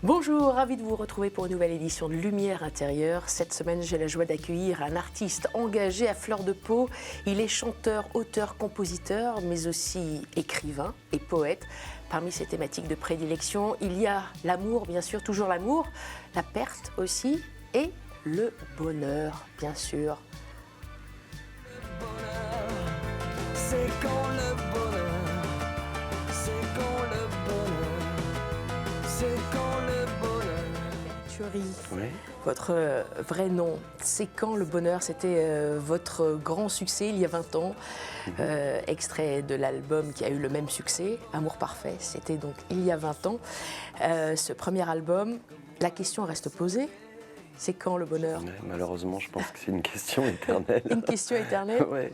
Bonjour, ravi de vous retrouver pour une nouvelle édition de Lumière intérieure. Cette semaine, j'ai la joie d'accueillir un artiste engagé à fleur de peau. Il est chanteur, auteur, compositeur, mais aussi écrivain et poète. Parmi ses thématiques de prédilection, il y a l'amour, bien sûr, toujours l'amour, la perte aussi, et le bonheur, bien sûr. C'est quand le bonheur, c'est quand le bonheur, c'est quand le bonheur. Thury, Oui. votre vrai nom, c'est quand le bonheur? C'était votre grand succès il y a 20 ans, extrait de l'album qui a eu le même succès, Amour parfait, c'était donc il y a 20 ans. Ce premier album, la question reste posée, c'est quand le bonheur? Ouais, malheureusement, je pense que c'est une question éternelle. Une question éternelle. Ouais.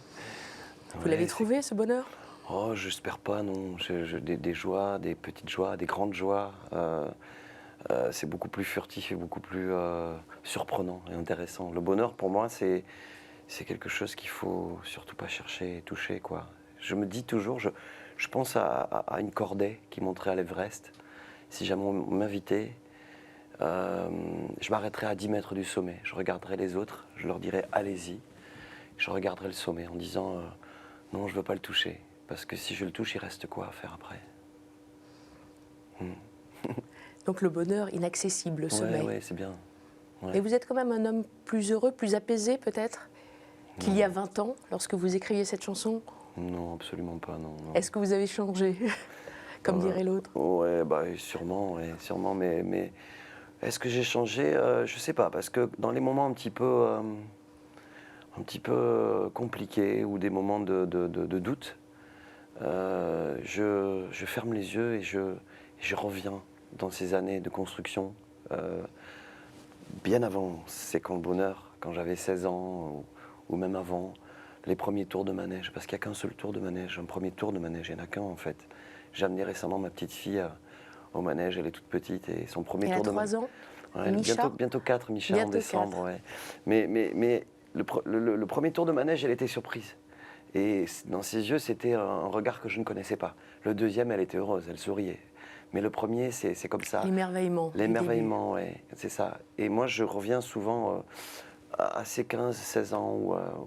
Vous Ouais, l'avez c'est- trouvé, ce bonheur? Oh, j'espère pas, non. Des joies, des petites joies, des grandes joies. C'est beaucoup plus furtif et beaucoup plus surprenant et intéressant. Le bonheur, pour moi, c'est quelque chose qu'il faut surtout pas chercher et toucher, quoi. Je me dis toujours, je pense à une cordée qui monterait à l'Everest. Si jamais on m'invitait, je m'arrêterais à 10 mètres du sommet. Je regarderais les autres, je leur dirais allez-y. Je regarderais le sommet en disant non, je veux pas le toucher. Parce que si je le touche, il reste quoi à faire après? Donc le bonheur inaccessible, le sommet. Ouais, c'est bien. Ouais. Mais vous êtes quand même un homme plus heureux, plus apaisé peut-être qu'il y a 20 ans, lorsque vous écriviez cette chanson? Non, absolument pas, non. Est-ce que vous avez changé, comme dirait l'autre? Ouais, bah sûrement, mais est-ce que j'ai changé? Je sais pas, parce que dans les moments un petit peu compliqués ou des moments de doute, je ferme les yeux et je reviens dans ces années de construction. Bien avant, c'est quand le bonheur, quand j'avais 16 ans ou même avant, les premiers tours de manège, parce qu'il n'y a qu'un seul tour de manège, un premier tour de manège, il n'y en a qu'un en fait. J'ai amené récemment ma petite fille au manège, elle est toute petite et son premier Elle a tour de 3 manège. ans. Ouais, Micha bientôt 4, Micha, Bientôt en décembre. 4. Ouais. Mais le premier tour de manège, elle était surprise. Et dans ses yeux, c'était un regard que je ne connaissais pas. Le deuxième, elle était heureuse, elle souriait. Mais le premier, c'est comme ça. L'émerveillement. du L'émerveillement, ouais, c'est ça. Et moi, je reviens souvent à ces 15-16 ans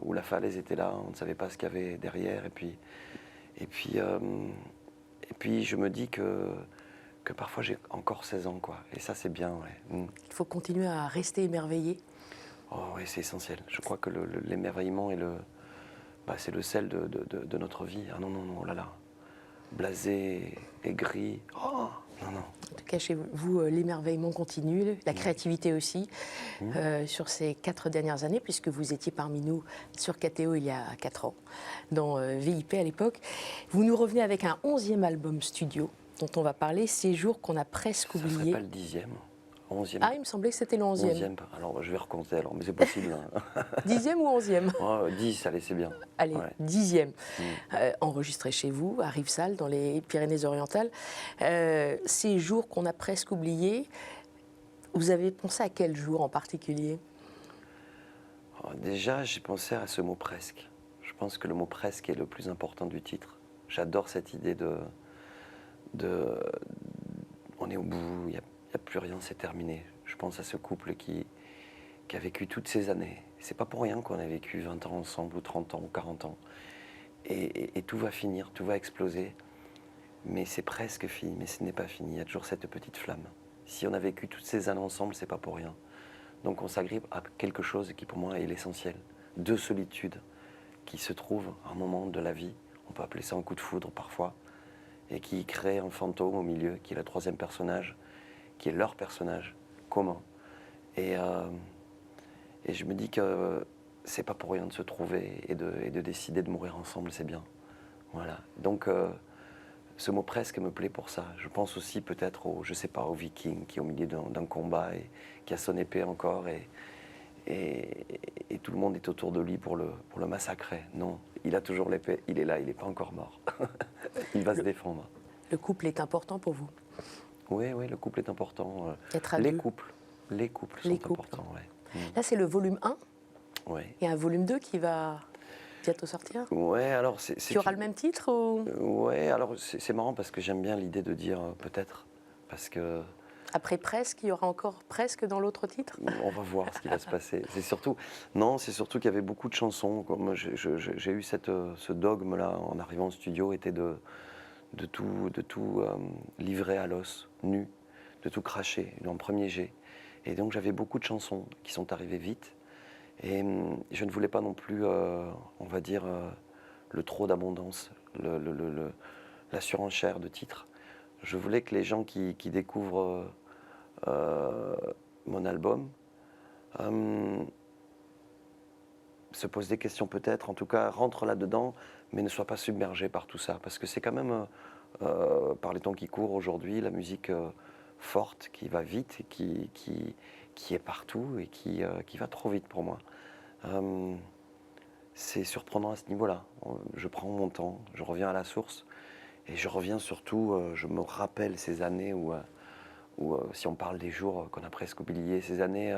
où la falaise était là, on ne savait pas ce qu'il y avait derrière. Et puis je me dis que parfois j'ai encore 16 ans, quoi. Et ça, c'est bien, ouais. Il faut continuer à rester émerveillé. Oh, oui, c'est essentiel. Je crois que l'émerveillement c'est le sel de notre vie. Ah non, oh là là. Blasé, aigri. Oh, non. En tout cas, chez vous, l'émerveillement continue, la créativité aussi, sur ces 4 dernières années, puisque vous étiez parmi nous sur KTO il y a 4 ans, dans VIP à l'époque. Vous nous revenez avec un 11e album studio, dont on va parler, Ces jours qu'on a presque Ça serait oubliés. pas le 10e, 11e. Ah, il me semblait que c'était le 11e. 11e. Alors, je vais recompter, alors, mais c'est possible. Hein. 10e ou 11e? Oh, 10, allez, c'est bien. Allez, Ouais. 10e. Enregistré chez vous, à Rivesaltes, dans les Pyrénées-Orientales. Ces jours qu'on a presque oubliés, vous avez pensé à quel jour en particulier? Oh, déjà, j'ai pensé à ce mot presque. Je pense que le mot presque est le plus important du titre. J'adore cette idée on est au bout, il n'y a plus rien, c'est terminé. Je pense à ce couple qui a vécu toutes ces années. C'est pas pour rien qu'on a vécu 20 ans ensemble, ou 30 ans, ou 40 ans. Et tout va finir, tout va exploser. Mais c'est presque fini, mais ce n'est pas fini. Il y a toujours cette petite flamme. Si on a vécu toutes ces années ensemble, c'est pas pour rien. Donc on s'agrippe à quelque chose qui pour moi est l'essentiel. De solitude qui se trouve à un moment de la vie. On peut appeler ça un coup de foudre parfois. Et qui crée un fantôme au milieu, qui est le troisième personnage, qui est leur personnage commun. Et je me dis que c'est pas pour rien de se trouver et de décider de mourir ensemble, c'est bien. Voilà. Donc ce mot presque me plaît pour ça. Je pense aussi peut-être au Viking qui est au milieu d'un combat et qui a son épée encore et tout le monde est autour de lui pour le massacrer. Non, il a toujours l'épée, il est là, il n'est pas encore mort. Il va se défendre. Le couple est important pour vous? Oui, le couple est important. Être à Les deux. couples sont Les couples. importants, ouais. Là, c'est le volume 1. Ouais. Il y a un volume 2 qui va bientôt sortir. Ouais, alors Qui aura le même titre ou... Ouais, alors c'est marrant parce que j'aime bien l'idée de dire peut-être, parce que Après presque, il y aura encore presque dans l'autre titre? On va voir ce qui va se passer. C'est surtout qu'il y avait beaucoup de chansons. Moi, j'ai eu ce dogme-là en arrivant au studio, était de tout livrer à l'os, nu, de tout cracher en premier jet. Et donc j'avais beaucoup de chansons qui sont arrivées vite. Et je ne voulais pas non plus, on va dire, le trop d'abondance, la surenchère de titres. Je voulais que les gens qui découvrent mon album se posent des questions peut-être, en tout cas rentrent là-dedans, mais ne soient pas submergés par tout ça. Parce que c'est quand même, par les temps qui courent aujourd'hui, la musique forte, qui va vite, et qui est partout et qui va trop vite pour moi. C'est surprenant à ce niveau-là. Je prends mon temps, je reviens à la source, et je reviens surtout, je me rappelle ces années où si on parle des jours qu'on a presque oubliés, ces années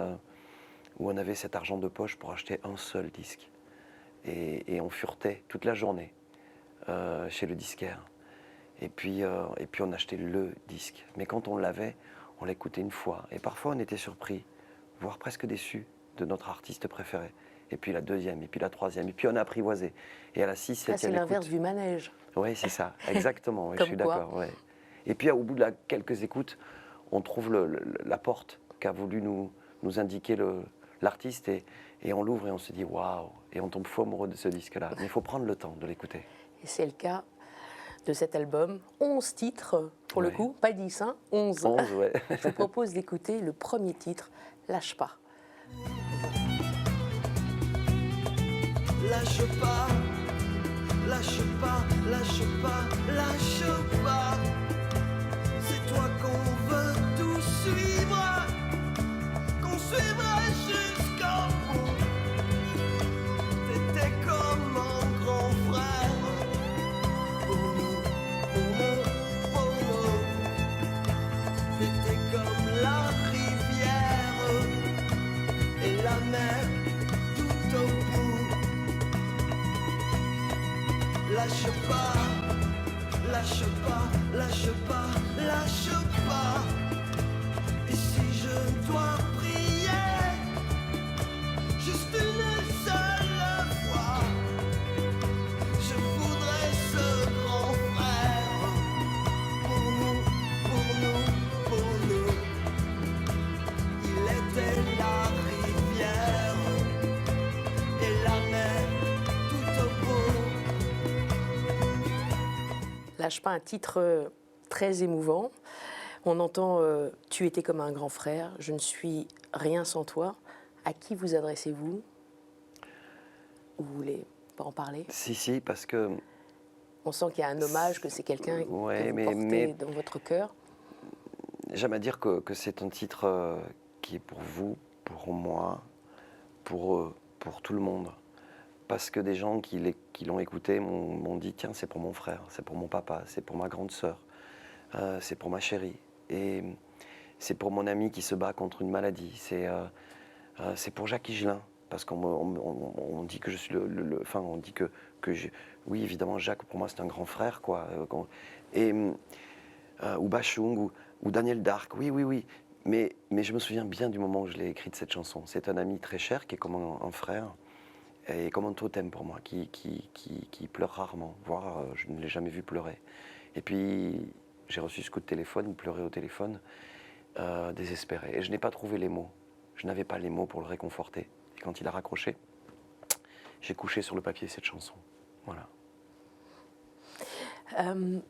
où on avait cet argent de poche pour acheter un seul disque. Et on furetait toute la journée chez le disquaire. Et puis on achetait le disque. Mais quand on l'avait, on l'écoutait une fois. Et parfois on était surpris, voire presque déçu de notre artiste préféré. Et puis la deuxième, et puis la troisième, et puis on a apprivoisé. Et à la 6, 7e c'est l'inverse du manège. Oui, c'est ça, exactement, ouais, je suis Comme quoi. d'accord. Ouais. Et puis au bout de quelques écoutes, on trouve la porte qu'a voulu nous indiquer l'artiste, et on l'ouvre et on se dit waouh, et on tombe fou amoureux de ce disque-là. Mais il faut prendre le temps de l'écouter. Et c'est le cas de cet album. 11 titres, pour le Ouais. coup, pas 10, hein, 11. 11, ouais. Je vous propose d'écouter le premier titre, Lâche pas. Lâche pas, lâche pas, lâche pas, lâche pas. C'est toi qu'on veut tout suivre, qu'on suivra jusqu'au bout. T'étais comme un grand frère pour nous, pour nous, pour nous. T'étais comme la rivière et la mer tout au bout. Lâche pas, lâche pas, lâche pas, lâche pas. Et si je dois prier, juste une seule fois, je voudrais ce grand frère pour nous, pour nous, pour nous. Il était la rivière et la mer tout au bout. Lâche pas, un titre très émouvant. On entend Tu étais comme un grand frère, je ne suis rien sans toi. À qui vous adressez-vous? Vous voulez pas en parler? Si, parce que On sent qu'il y a un hommage, que c'est quelqu'un Ouais, que vous mais- portez mais- dans votre cœur. j'aime à dire que c'est un titre qui est pour vous, pour moi, pour tout le monde. Parce que des gens qui l'ont écouté m'ont dit tiens, c'est pour mon frère, c'est pour mon papa, c'est pour ma grande sœur, c'est pour ma chérie. Et c'est pour mon ami qui se bat contre une maladie. C'est pour Jacques Higelin. Parce qu'on dit que je suis enfin, on dit que oui, évidemment, Jacques, pour moi, c'est un grand frère, quoi. Ou Bachung, ou Daniel Darc, oui. Mais je me souviens bien du moment où je l'ai écrite, cette chanson. C'est un ami très cher, qui est comme un frère, et comme un totem pour moi, qui pleure rarement, voire je ne l'ai jamais vu pleurer. Et puis, j'ai reçu ce coup de téléphone, il pleurait au téléphone, désespéré. Et je n'ai pas trouvé les mots. Je n'avais pas les mots pour le réconforter. Et quand il a raccroché, j'ai couché sur le papier cette chanson. Voilà.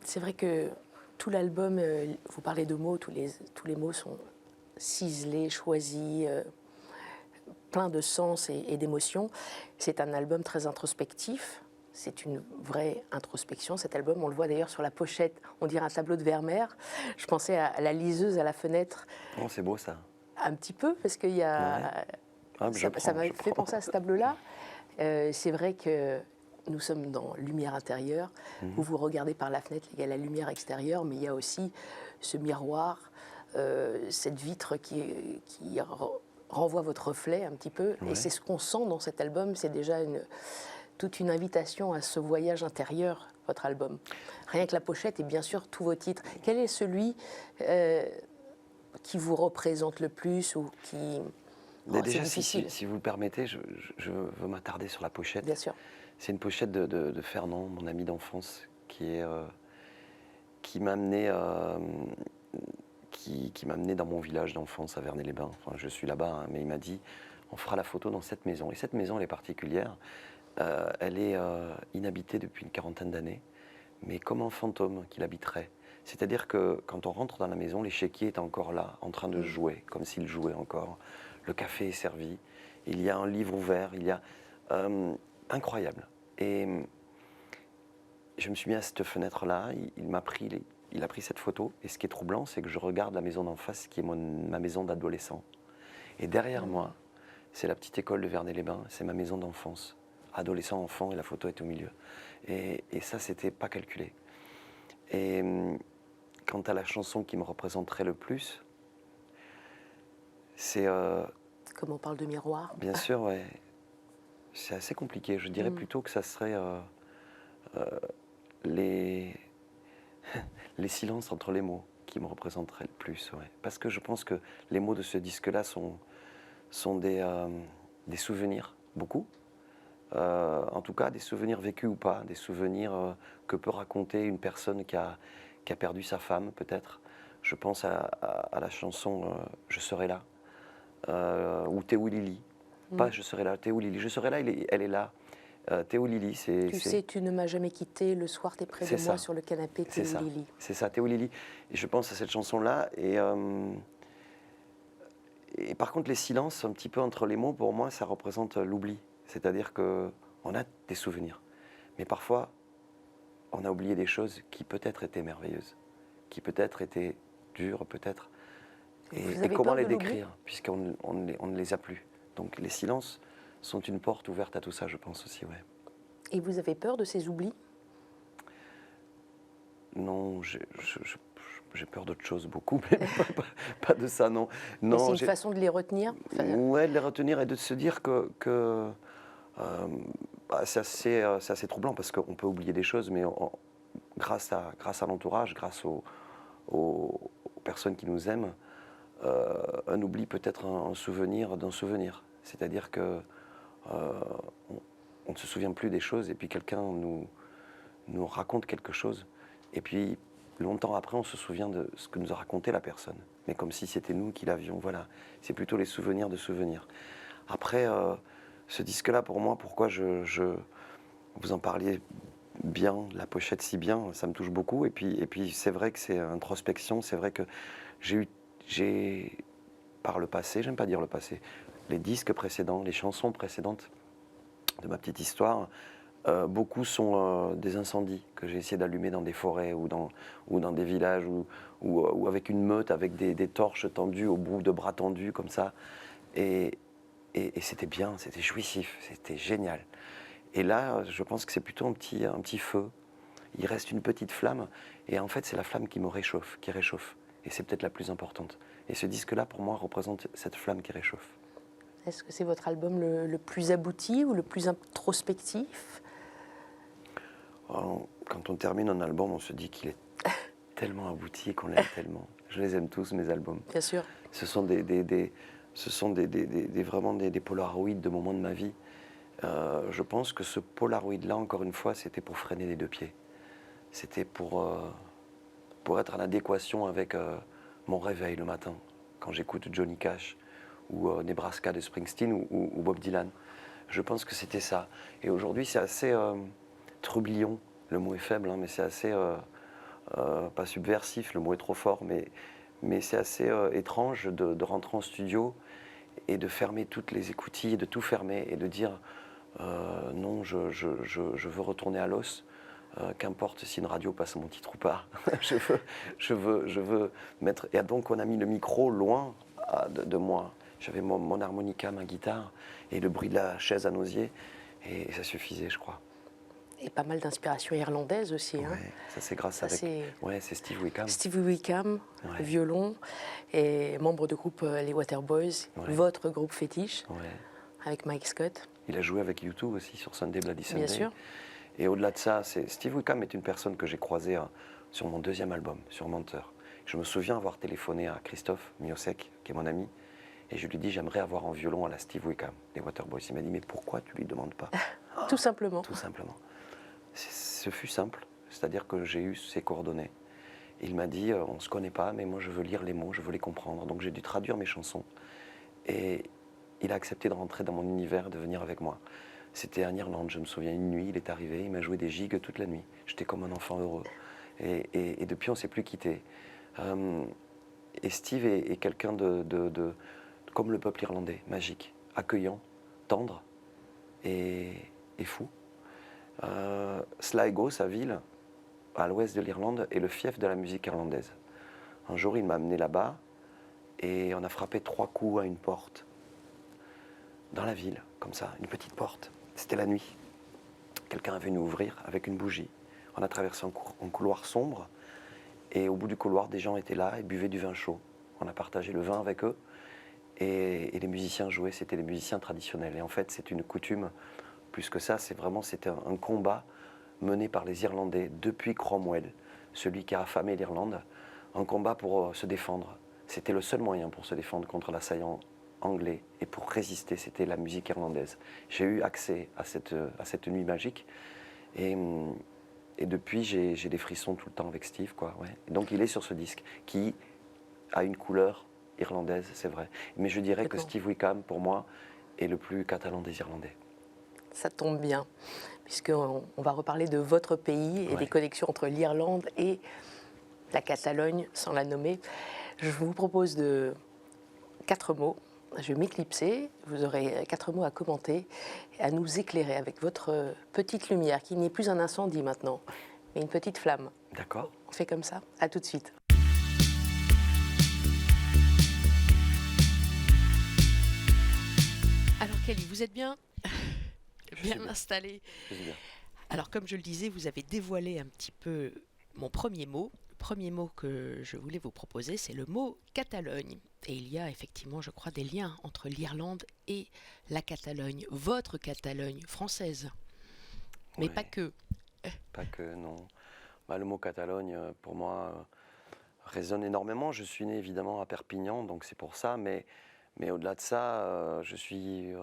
C'est vrai que tout l'album, vous parlez de mots, tous les mots sont ciselés, choisis, plein de sens et d'émotions. C'est un album très introspectif. C'est une vraie introspection, cet album. On le voit d'ailleurs sur la pochette, on dirait un tableau de Vermeer. Je pensais à la liseuse à la fenêtre, Oh, c'est beau ça. un petit peu, parce qu'il y a... Ouais. Ah, mais Ça m'a je fait prends. penser à ce tableau-là. C'est vrai que nous sommes dans lumière intérieure. Vous vous regardez par la fenêtre, il y a la lumière extérieure, mais il y a aussi ce miroir, cette vitre qui renvoie votre reflet un petit peu. Ouais. Et c'est ce qu'on sent dans cet album. C'est déjà toute une invitation à ce voyage intérieur, votre album. Rien que la pochette et bien sûr tous vos titres. Quel est celui qui vous représente le plus ou qui... Mais c'est déjà, difficile. si vous le permettez, je veux m'attarder sur la pochette. Bien sûr. C'est une pochette de Fernand, mon ami d'enfance, qui m'a amené, qui m'a amené dans mon village d'enfance à Vernet-les-Bains. Enfin, je suis là-bas, hein, mais il m'a dit, on fera la photo dans cette maison. Et cette maison, elle est particulière. Elle est inhabitée depuis une quarantaine d'années, mais comme un fantôme qui l'habiterait. C'est-à-dire que quand on rentre dans la maison, l'échiquier est encore là, en train de jouer, comme s'il jouait encore. Le café est servi, il y a un livre ouvert, il y a... incroyable. Et je me suis mis à cette fenêtre-là, il a pris cette photo, et ce qui est troublant, c'est que je regarde la maison d'en face, qui est ma maison d'adolescent. Et derrière moi, c'est la petite école de Vernet-les-Bains, c'est ma maison d'enfance. Adolescent, enfant, et la photo est au milieu. Et ça, c'était pas calculé. Et quant à la chanson qui me représenterait le plus, c'est... Comme on parle de miroir. Bien sûr, ouais. C'est assez compliqué. Je dirais plutôt que ça serait les silences entre les mots qui me représenteraient le plus. Ouais. Parce que je pense que les mots de ce disque-là sont des souvenirs, beaucoup. En tout cas, des souvenirs vécus ou pas, des souvenirs que peut raconter une personne qui a perdu sa femme, peut-être. Je pense à la chanson « Je serai là ». Ou Théo Lily. Pas Je serai là, Théo Lily. Je serai là, elle est là. Théo Lily, c'est... Tu sais, tu ne m'as jamais quitté, le soir t'es près de moi sur le canapé, Théo Lily. C'est ça, Théo Lily. Et je pense à cette chanson-là. Et par contre, les silences, un petit peu entre les mots, pour moi, ça représente l'oubli. C'est-à-dire qu'on a des souvenirs. Mais parfois, on a oublié des choses qui peut-être étaient merveilleuses, qui peut-être étaient dures, peut-être. Et comment les décrire, puisqu'on ne les a plus. Donc les silences sont une porte ouverte à tout ça, je pense aussi, ouais. Et vous avez peur de ces oublis? Non, j'ai peur d'autres choses, beaucoup, mais pas de ça, non. Mais c'est une façon de les retenir? Ouais, de les retenir et de se dire que c'est assez troublant, parce qu'on peut oublier des choses, mais grâce à l'entourage, grâce aux personnes qui nous aiment, un oubli peut être un souvenir d'un souvenir. C'est-à-dire que on ne se souvient plus des choses et puis quelqu'un nous raconte quelque chose. Et puis longtemps après, on se souvient de ce que nous a raconté la personne. Mais comme si c'était nous qui l'avions. Voilà, c'est plutôt les souvenirs de souvenirs. Après, ce disque-là, pour moi, pourquoi vous en parliez bien, la pochette si bien, ça me touche beaucoup. Et puis c'est vrai que c'est introspection, c'est vrai que j'ai, par le passé, j'aime pas dire le passé, les disques précédents, les chansons précédentes de ma petite histoire, beaucoup sont des incendies que j'ai essayé d'allumer dans des forêts ou dans des villages ou avec une meute, avec des torches tendues au bout de bras tendus comme ça. Et c'était bien, c'était jouissif, c'était génial. Et là, je pense que c'est plutôt un petit feu. Il reste une petite flamme et en fait, c'est la flamme qui me réchauffe, qui réchauffe. Et c'est peut-être la plus importante. Et ce disque-là, pour moi, représente cette flamme qui réchauffe. Est-ce que c'est votre album le plus abouti ou le plus introspectif? Quand on termine un album, on se dit qu'il est tellement abouti et qu'on l'aime tellement. Je les aime tous, mes albums. Bien sûr. Ce sont vraiment des polaroïdes de moments de ma vie. Je pense que ce polaroïde-là, encore une fois, c'était pour freiner des deux pieds. C'était pour être en adéquation avec mon réveil le matin, quand j'écoute Johnny Cash ou Nebraska de Springsteen ou Bob Dylan. Je pense que c'était ça. Et aujourd'hui, c'est assez trublion. Le mot est faible, hein, mais c'est assez, pas subversif, le mot est trop fort, mais c'est assez étrange de rentrer en studio et de fermer toutes les écoutilles, de tout fermer et de dire non, je veux retourner à l'os. Qu'importe si une radio passe mon titre ou pas, je veux mettre. Et donc on a mis le micro loin de moi. J'avais mon harmonica, ma guitare et le bruit de la chaise à Nausier, et ça suffisait, je crois. Et pas mal d'inspiration irlandaise aussi. Hein. Ouais, ça c'est grâce ouais, c'est Steve Wickham. Steve Wickham, ouais. Violon, et membre du groupe les Waterboys, ouais. Votre groupe fétiche, ouais. Avec Mike Scott. Il a joué avec U2 aussi sur Sunday Bloody Sunday. Bien sûr. Et au-delà de ça, Steve Wickham est une personne que j'ai croisée sur mon deuxième album, sur Menteur. Je me souviens avoir téléphoné à Christophe Miosek, qui est mon ami, et je lui dis j'aimerais avoir un violon à la Steve Wickham, des Waterboys. Il m'a dit mais pourquoi tu lui demandes pas? Tout simplement. Tout simplement. Ce fut simple, c'est-à-dire que j'ai eu ses coordonnées. Il m'a dit on ne se connaît pas, mais moi je veux lire les mots, je veux les comprendre. Donc j'ai dû traduire mes chansons. Et il a accepté de rentrer dans mon univers, de venir avec moi. C'était en Irlande, je me souviens, une nuit, il est arrivé, il m'a joué des gigs toute la nuit. J'étais comme un enfant heureux. Et depuis, on ne s'est plus quitté. Et Steve est quelqu'un comme le peuple irlandais, magique, accueillant, tendre et fou. Sligo, sa ville, à l'ouest de l'Irlande, est le fief de la musique irlandaise. Un jour, il m'a amené là-bas et on a frappé 3 coups à une porte. Dans la ville, comme ça, une petite porte. C'était la nuit. Quelqu'un est venu ouvrir avec une bougie. On a traversé un couloir sombre et au bout du couloir, des gens étaient là et buvaient du vin chaud. On a partagé le vin avec eux et les musiciens jouaient, c'était les musiciens traditionnels. Et en fait, c'est une coutume, plus que ça, c'était un combat mené par les Irlandais depuis Cromwell, celui qui a affamé l'Irlande, un combat pour se défendre. C'était le seul moyen pour se défendre contre l'assaillant anglais et pour résister, c'était la musique irlandaise. J'ai eu accès à cette nuit magique et depuis j'ai des frissons tout le temps avec Steve, quoi. Ouais. Et donc il est sur ce disque qui a une couleur irlandaise, c'est vrai. Mais je dirais que Steve Wickham, pour moi, est le plus catalan des Irlandais. Ça tombe bien, puisqu'on va reparler de votre pays et des connexions entre l'Irlande et la Catalogne, sans la nommer. Je vous propose 4 mots. Je vais m'éclipser, vous aurez 4 mots à commenter, à nous éclairer avec votre petite lumière, qui n'est plus un incendie maintenant, mais une petite flamme. D'accord. On fait comme ça. À tout de suite. Alors Kelly, vous êtes bien installé. Bien. Alors comme je le disais, vous avez dévoilé un petit peu mon premier mot. Le premier mot que je voulais vous proposer, c'est le mot Catalogne. Et il y a effectivement, je crois, des liens entre l'Irlande et la Catalogne, votre Catalogne française. Mais pas que. Pas que, non. Bah, le mot Catalogne, pour moi, résonne énormément. Je suis né évidemment à Perpignan, donc c'est pour ça. Mais au-delà de ça, je suis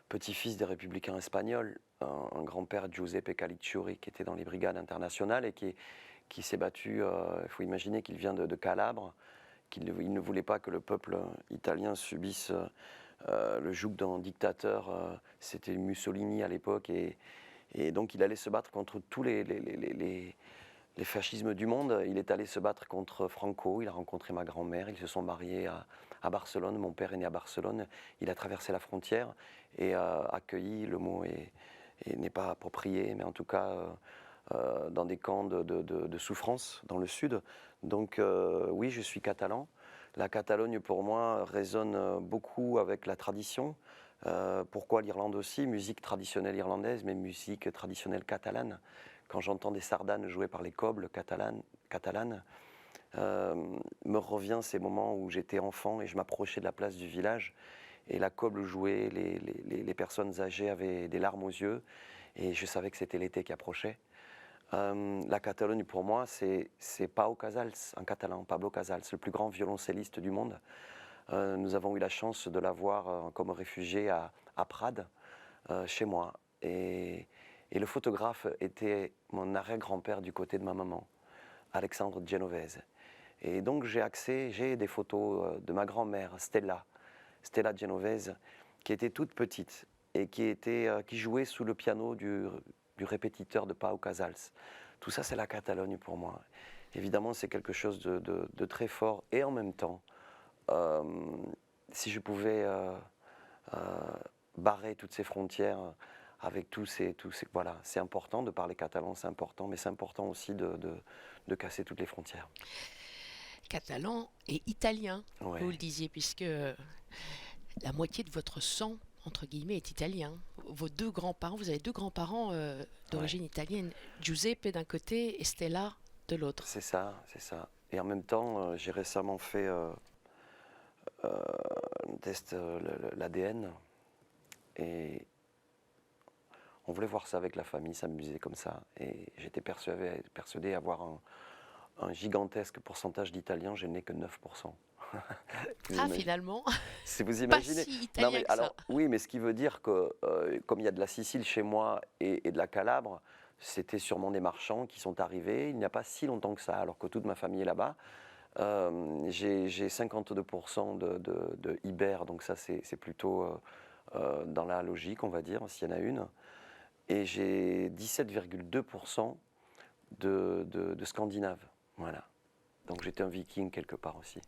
petit-fils des républicains espagnols. Un grand-père, Giuseppe Calicciuri, qui était dans les brigades internationales et qui s'est battu. Il faut imaginer qu'il vient de Calabre. Il ne voulait pas que le peuple italien subisse le joug d'un dictateur. C'était Mussolini à l'époque. Et donc il allait se battre contre tous les fascismes du monde. Il est allé se battre contre Franco. Il a rencontré ma grand-mère. Ils se sont mariés à Barcelone. Mon père est né à Barcelone. Il a traversé la frontière et a accueilli, le mot n'est pas approprié, mais en tout cas dans des camps de souffrance dans le sud. Donc oui, je suis catalan. La Catalogne, pour moi, résonne beaucoup avec la tradition. Pourquoi l'Irlande aussi? Musique traditionnelle irlandaise, mais musique traditionnelle catalane. Quand j'entends des sardanes jouées par les cobles catalanes, me revient ces moments où j'étais enfant et je m'approchais de la place du village et la coble jouait, les personnes âgées avaient des larmes aux yeux et je savais que c'était l'été qui approchait. La Catalogne, pour moi, c'est Pau Casals, en catalan, Pablo Casals, le plus grand violoncelliste du monde. Nous avons eu la chance de l'avoir comme réfugié à Prades, chez moi. Et le photographe était mon arrière-grand-père du côté de ma maman, Alexandre Genovese. Et donc j'ai des photos de ma grand-mère, Stella Genovese, qui était toute petite et qui jouait sous le piano du répétiteur de Pau Casals. Tout ça, c'est la Catalogne pour moi. Évidemment, c'est quelque chose de très fort. Et en même temps, si je pouvais barrer toutes ces frontières avec tous ces voilà, c'est important de parler catalan, c'est important, mais c'est important aussi de casser toutes les frontières. Catalan et italien, Ouais. vous le disiez, puisque la moitié de votre sang, entre guillemets, est italien. Vos 2 grands-parents, vous avez 2 grands-parents d'origine italienne, Giuseppe d'un côté et Stella de l'autre. C'est ça, c'est ça. Et en même temps, j'ai récemment fait un test, l'ADN, et on voulait voir ça avec la famille, s'amuser comme ça. Et j'étais persuadé avoir un gigantesque pourcentage d'Italiens, je n'ai que 9%. Vous Ah, imaginez- finalement, Si vous pas imaginez. si italien que ça. Oui, mais ce qui veut dire que, comme il y a de la Sicile chez moi et de la Calabre, c'était sûrement des marchands qui sont arrivés il n'y a pas si longtemps que ça, alors que toute ma famille est là-bas. J'ai 52% de Ibère, donc ça c'est plutôt dans la logique, on va dire, s'il y en a une. Et j'ai 17,2% de Scandinaves. Voilà. Donc j'étais un viking quelque part aussi.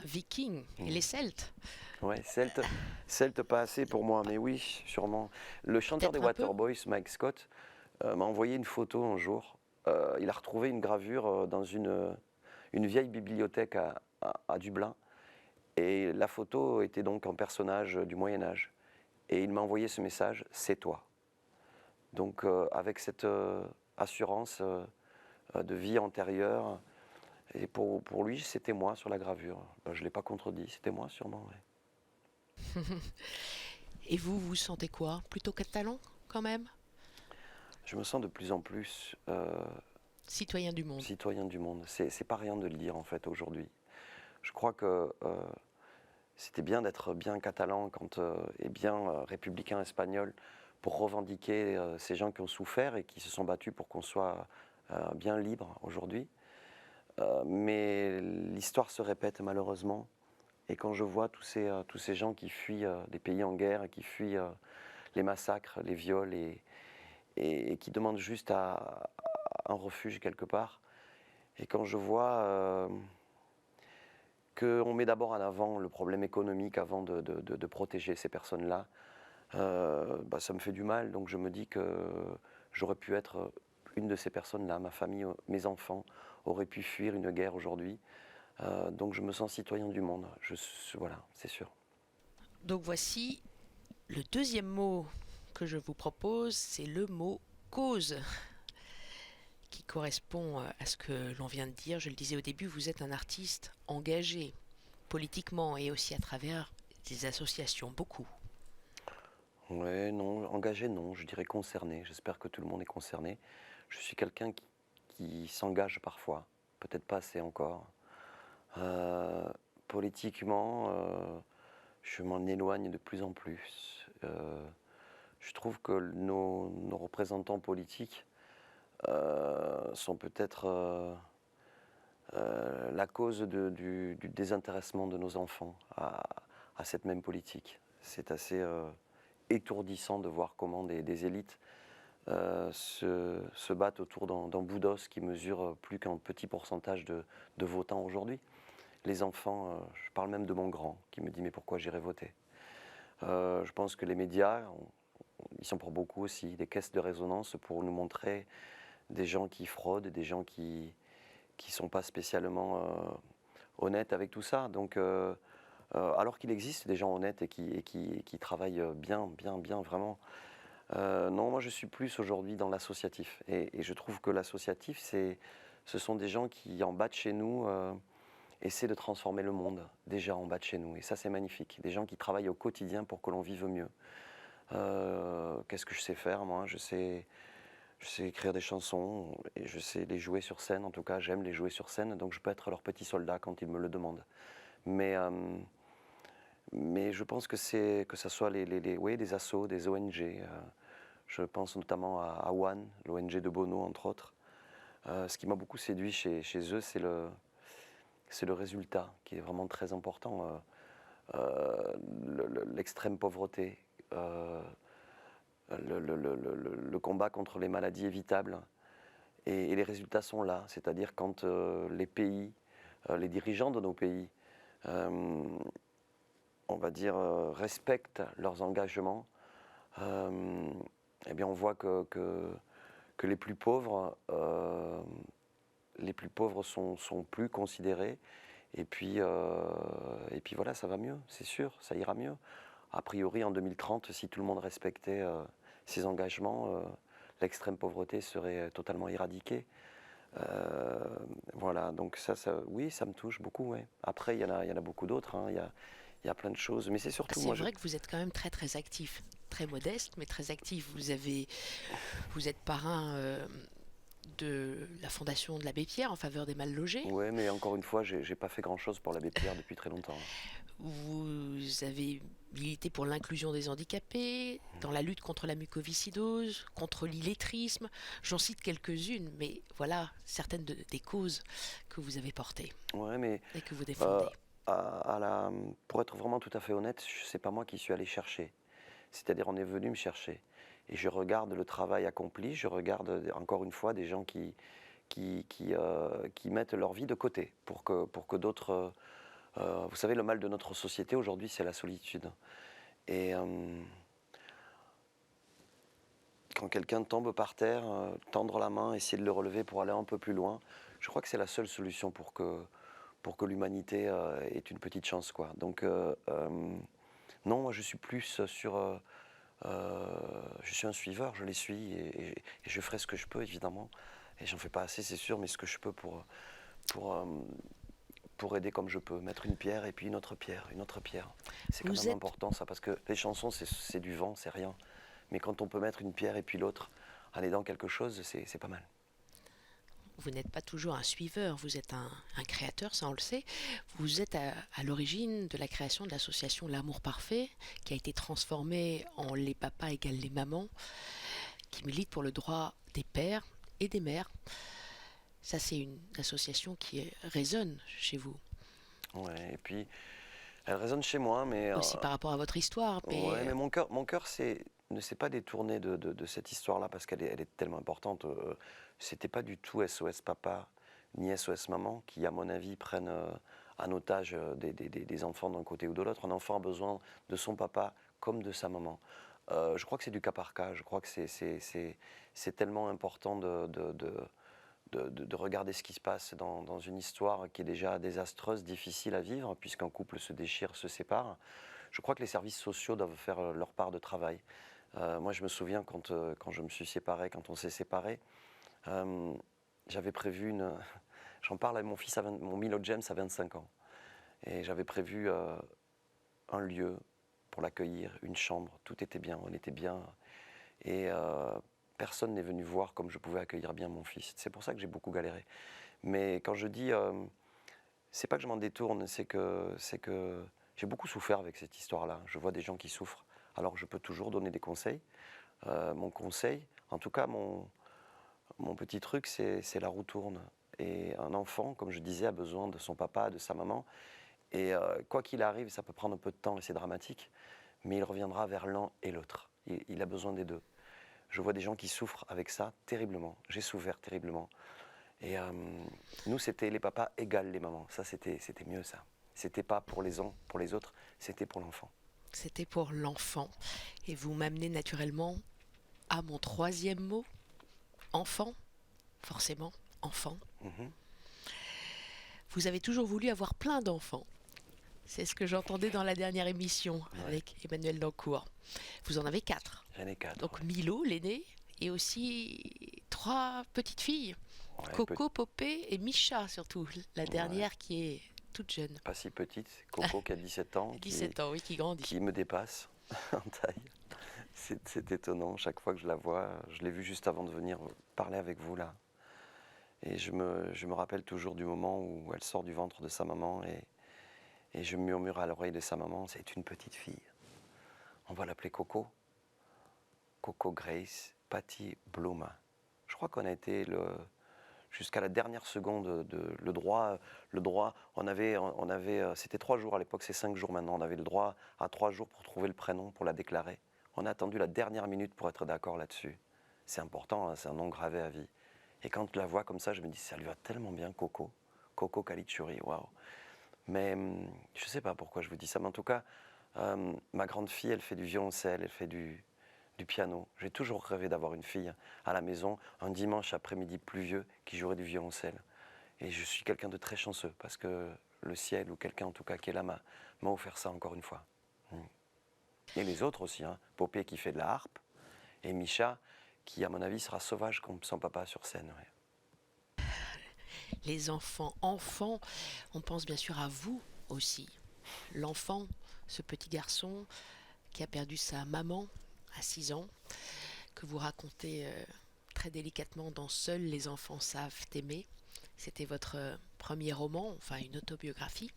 Viking et les Celtes. Ouais, Celte pas assez pour moi, mais oui, sûrement. Le chanteur des Peut-être un peu. Waterboys, Mike Scott, m'a envoyé une photo un jour. Il a retrouvé une gravure dans une vieille bibliothèque à Dublin. Et la photo était donc un personnage du Moyen-Âge. Et il m'a envoyé ce message, c'est toi. Donc avec cette assurance de vie antérieure, et pour lui, c'était moi sur la gravure. Je ne l'ai pas contredit, c'était moi sûrement. Ouais. Et vous, vous sentez quoi? Plutôt catalan, quand même? Je me sens de plus en plus Citoyen du monde. citoyen du monde. C'est pas rien de le dire en fait aujourd'hui. Je crois que c'était bien d'être bien catalan et bien républicain espagnol pour revendiquer ces gens qui ont souffert et qui se sont battus pour qu'on soit bien libre aujourd'hui. Mais l'histoire se répète malheureusement. Et quand je vois tous ces gens qui fuient des pays en guerre et qui fuient les massacres, les viols et qui demandent juste un refuge quelque part, et quand je vois qu'on met d'abord en avant le problème économique avant de protéger ces personnes-là, ça me fait du mal. Donc je me dis que j'aurais pu être une de ces personnes-là. Ma famille, mes enfants auraient pu fuir une guerre aujourd'hui. Donc je me sens citoyen du monde. Voilà, c'est sûr. Donc voici le deuxième mot que je vous propose, c'est le mot cause, qui correspond à ce que l'on vient de dire. Je le disais au début, vous êtes un artiste engagé politiquement et aussi à travers des associations, beaucoup. Ouais, non, engagé, non, je dirais concerné. J'espère que tout le monde est concerné. Je suis quelqu'un qui s'engage parfois, peut-être pas assez encore. Politiquement, je m'en éloigne de plus en plus. Je trouve que nos représentants politiques sont peut-être la cause du désintéressement de nos enfants à cette même politique. C'est assez étourdissant de voir comment des élites se battent autour d'un bout d'os qui mesure plus qu'un petit pourcentage de votants aujourd'hui. Les enfants, je parle même de mon grand qui me dit mais pourquoi j'irai voter. Je pense que les médias, ils sont pour beaucoup aussi, des caisses de résonance pour nous montrer des gens qui fraudent, des gens qui sont pas spécialement honnêtes avec tout ça. Donc, alors qu'il existe des gens honnêtes et qui travaillent bien, vraiment. Non, moi je suis plus aujourd'hui dans l'associatif. Et je trouve que l'associatif, ce sont des gens qui, en bas de chez nous, essaient de transformer le monde, déjà en bas de chez nous. Et ça, c'est magnifique. Des gens qui travaillent au quotidien pour que l'on vive mieux. Qu'est-ce que je sais faire, moi? Je sais écrire des chansons et je sais les jouer sur scène. En tout cas, j'aime les jouer sur scène, donc je peux être leur petit soldat quand ils me le demandent. Mais je pense que ça soit des assos, des ONG. Je pense notamment à One, l'ONG de Bono, entre autres. Ce qui m'a beaucoup séduit chez eux, c'est le résultat qui est vraiment très important. L'extrême pauvreté, le combat contre les maladies évitables. Et les résultats sont là, c'est-à-dire quand les pays, les dirigeants de nos pays, on va dire, respectent leurs engagements, eh bien on voit que les plus pauvres sont plus considérés. Et puis voilà, ça va mieux, c'est sûr, ça ira mieux. A priori, en 2030, si tout le monde respectait ses engagements, l'extrême pauvreté serait totalement éradiquée. Voilà, donc oui, ça me touche beaucoup. Ouais. Après, il y en a beaucoup d'autres, hein. Il y a plein de choses, mais c'est surtout C'est vrai que vous êtes quand même très très actif, très modeste, mais très actif. Vous êtes parrain de la Fondation de l'Abbé Pierre en faveur des mal logés. Oui, mais encore une fois, j'ai pas fait grand-chose pour l'Abbé Pierre depuis très longtemps. Vous avez milité pour l'inclusion des handicapés, dans la lutte contre la mucoviscidose, contre l'illettrisme. J'en cite quelques-unes, mais voilà certaines des causes que vous avez portées Ouais, mais et que vous défendez. pour être vraiment tout à fait honnête, c'est pas moi qui suis allé chercher. C'est-à-dire, on est venu me chercher. Et je regarde le travail accompli, je regarde encore une fois des gens qui mettent leur vie de côté pour que d'autres... vous savez, le mal de notre société aujourd'hui, c'est la solitude. Et quand quelqu'un tombe par terre, tendre la main, essayer de le relever pour aller un peu plus loin, je crois que c'est la seule solution pour que l'humanité ait une petite chance, quoi. Donc, non, moi je suis plus sur... je suis un suiveur, je les suis et je ferai ce que je peux, évidemment. Et j'en fais pas assez, c'est sûr, mais ce que je peux pour aider comme je peux. Mettre une pierre et puis une autre pierre, une autre pierre. C'est quand même important, ça, parce que les chansons, c'est du vent, c'est rien. Mais quand on peut mettre une pierre et puis l'autre en aidant quelque chose, c'est pas mal. Vous n'êtes pas toujours un suiveur, vous êtes un créateur, ça on le sait. Vous êtes à l'origine de la création de l'association L'Amour Parfait, qui a été transformée en Les Papas égale les Mamans, qui milite pour le droit des pères et des mères. Ça, c'est une association qui résonne chez vous. Ouais, et puis elle résonne chez moi, mais... Aussi par rapport à votre histoire. Ouais, mais mon cœur ne s'est pas détourné de cette histoire-là parce qu'elle est tellement importante. C'était pas du tout SOS Papa ni SOS Maman qui, à mon avis, prennent en otage des enfants d'un côté ou de l'autre. Un enfant a besoin de son papa comme de sa maman. Je crois que c'est du cas par cas. Je crois que c'est tellement important de regarder ce qui se passe dans une histoire qui est déjà désastreuse, difficile à vivre, puisqu'un couple se déchire, se sépare. Je crois que les services sociaux doivent faire leur part de travail. Moi, je me souviens quand je me suis séparé, quand on s'est séparés, j'avais prévu j'en parle à mon fils, mon Milo James a 25 ans. Et j'avais prévu un lieu pour l'accueillir, une chambre, tout était bien, on était bien. Et personne n'est venu voir comme je pouvais accueillir bien mon fils. C'est pour ça que j'ai beaucoup galéré. Mais quand je dis, c'est pas que je m'en détourne, c'est que j'ai beaucoup souffert avec cette histoire-là. Je vois des gens qui souffrent, alors je peux toujours donner des conseils. Mon conseil, en tout cas mon petit truc, c'est la roue tourne. Et un enfant, comme je disais, a besoin de son papa, de sa maman. Et quoi qu'il arrive, ça peut prendre un peu de temps et c'est dramatique, mais il reviendra vers l'un et l'autre. Il a besoin des deux. Je vois des gens qui souffrent avec ça terriblement. J'ai souffert terriblement. Et nous, c'était les papas égale les mamans. Ça, c'était mieux, ça. C'était pas pour les uns, pour les autres, c'était pour l'enfant. C'était pour l'enfant. Et vous m'amenez naturellement à mon troisième mot, enfant. Forcément, enfant. Mhm. Vous avez toujours voulu avoir plein d'enfants. C'est ce que j'entendais dans la dernière émission avec Emmanuel Dancourt. Vous en avez 4. J'en ai 4. Donc Milo, l'aîné, et aussi 3 petites filles. Ouais, Coco, Popé et Micha surtout. La dernière qui est toute jeune. pas si petite. Coco qui a 17 ans. 17 ans, oui, qui grandit. Qui me dépasse en taille. C'est étonnant. Chaque fois que je la vois, je l'ai vue juste avant de venir parler avec vous là. Et je me rappelle toujours du moment où elle sort du ventre de sa maman et je murmure à l'oreille de sa maman, c'est une petite fille. On va l'appeler Coco. Coco Grace Patty Bluma. Je crois qu'on a été jusqu'à la dernière seconde le droit. On avait c'était 3 jours à l'époque, c'est 5 jours maintenant. On avait le droit à 3 jours pour trouver le prénom, pour la déclarer. On a attendu la dernière minute pour être d'accord là-dessus. C'est important, hein, c'est un nom gravé à vie. Et quand je la vois comme ça, je me dis, ça lui va tellement bien, Coco. Coco Caligiuri, waouh. Mais je ne sais pas pourquoi je vous dis ça, mais en tout cas, ma grande fille, elle fait du violoncelle, elle fait du piano. J'ai toujours rêvé d'avoir une fille à la maison, un dimanche après-midi pluvieux, qui jouerait du violoncelle. Et je suis quelqu'un de très chanceux, parce que le ciel, ou quelqu'un en tout cas qui est là, m'a offert ça encore une fois. Et les autres aussi, hein. Popé qui fait de la harpe, et Micha, qui à mon avis sera sauvage comme son papa sur scène. Ouais. Les enfants, on pense bien sûr à vous aussi. L'enfant, ce petit garçon qui a perdu sa maman à 6 ans, que vous racontez très délicatement dans Seuls les enfants savent aimer. C'était votre premier roman, enfin une autobiographie,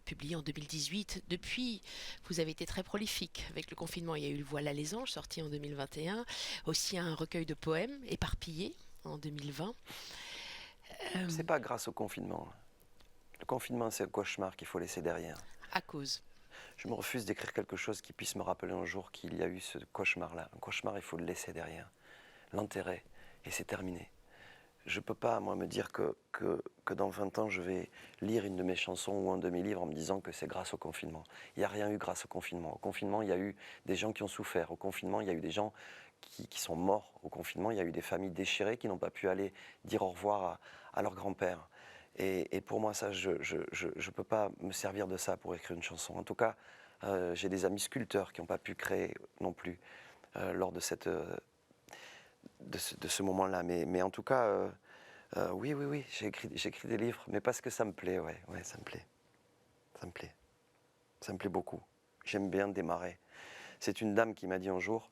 publié en 2018. Depuis, vous avez été très prolifique. Avec le confinement, il y a eu Le Voilà les anges, sorti en 2021. Aussi un recueil de poèmes éparpillés en 2020. C'est pas grâce au confinement. Le confinement, c'est un cauchemar qu'il faut laisser derrière. À cause. Je me refuse d'écrire quelque chose qui puisse me rappeler un jour qu'il y a eu ce cauchemar-là. Un cauchemar, il faut le laisser derrière, l'enterrer, et c'est terminé. Je ne peux pas, moi, me dire que dans 20 ans, je vais lire une de mes chansons ou un de mes livres en me disant que c'est grâce au confinement. Il n'y a rien eu grâce au confinement. Au confinement, il y a eu des gens qui ont souffert. Au confinement, il y a eu des gens qui sont morts. Au confinement, il y a eu des familles déchirées qui n'ont pas pu aller dire au revoir à leur grand-père. Et pour moi, ça, je ne peux pas me servir de ça pour écrire une chanson. En tout cas, j'ai des amis sculpteurs qui n'ont pas pu créer non plus lors de ce moment-là. Mais en tout cas, oui, j'ai écrit des livres, mais parce que ça me plaît, ouais, ça me plaît. Ça me plaît. Ça me plaît beaucoup. J'aime bien démarrer. C'est une dame qui m'a dit un jour,